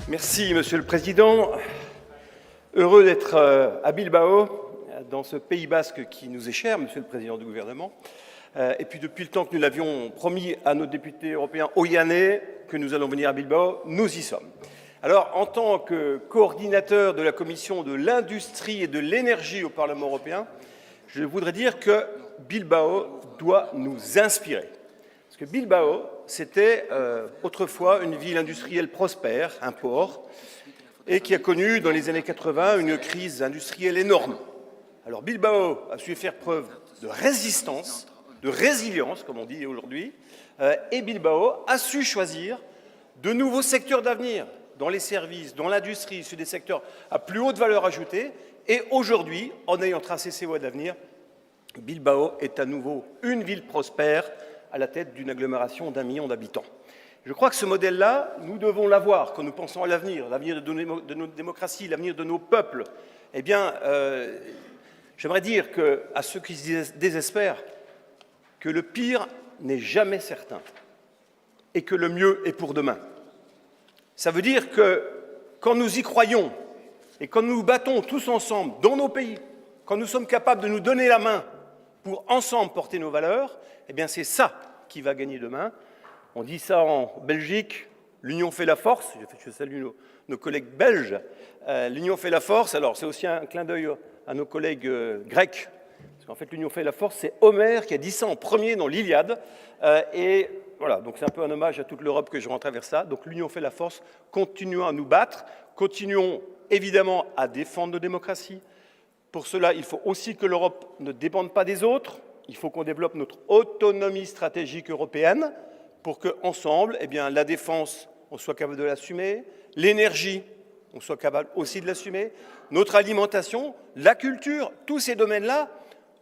Merci, Monsieur le Président. Heureux d'être à Bilbao, dans ce Pays basque qui nous est cher, Monsieur le Président du gouvernement. Et puis depuis le temps que nous l'avions promis à nos députés européens Oianais que nous allons venir à Bilbao, nous y sommes. Alors, en tant que coordinateur de la Commission de l'Industrie et de l'Énergie au Parlement européen, je voudrais dire que Bilbao doit nous inspirer. Parce que Bilbao, c'était autrefois une ville industrielle prospère, un port, et qui a connu dans les années 80 une crise industrielle énorme. Alors Bilbao a su faire preuve de résistance, de résilience, comme on dit aujourd'hui, et Bilbao a su choisir de nouveaux secteurs d'avenir, dans les services, dans l'industrie, sur des secteurs à plus haute valeur ajoutée. Et aujourd'hui, en ayant tracé ces voies d'avenir, Bilbao est à nouveau une ville prospère à la tête d'une agglomération d'1 million d'habitants. Je crois que ce modèle-là, nous devons l'avoir quand nous pensons à l'avenir de nos démocraties, l'avenir de nos peuples. Eh bien, j'aimerais dire à ceux qui se désespèrent que le pire n'est jamais certain et que le mieux est pour demain. Ça veut dire que quand nous y croyons et quand nous nous battons tous ensemble dans nos pays, quand nous sommes capables de nous donner la main pour ensemble porter nos valeurs, eh bien c'est ça qui va gagner demain. On dit ça en Belgique, l'union fait la force. Je salue nos collègues belges. L'union fait la force. Alors c'est aussi un clin d'œil à nos collègues grecs. Parce qu'en fait l'union fait la force, c'est Homère qui a dit ça en premier dans l'Iliade. Et voilà, donc c'est un peu un hommage à toute l'Europe que je rends à travers ça. Donc l'union fait la force. Continuons à nous battre. Continuons évidemment à défendre nos démocraties. Pour cela, il faut aussi que l'Europe ne dépende pas des autres. Il faut qu'on développe notre autonomie stratégique européenne pour qu'ensemble, eh bien, la défense, on soit capable de l'assumer, l'énergie, on soit capable aussi de l'assumer, notre alimentation, la culture, tous ces domaines-là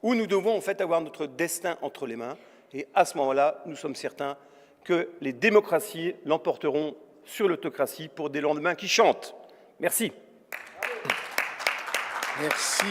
où nous devons en fait avoir notre destin entre les mains. Et à ce moment-là, nous sommes certains que les démocraties l'emporteront sur l'autocratie pour des lendemains qui chantent. Merci. Merci.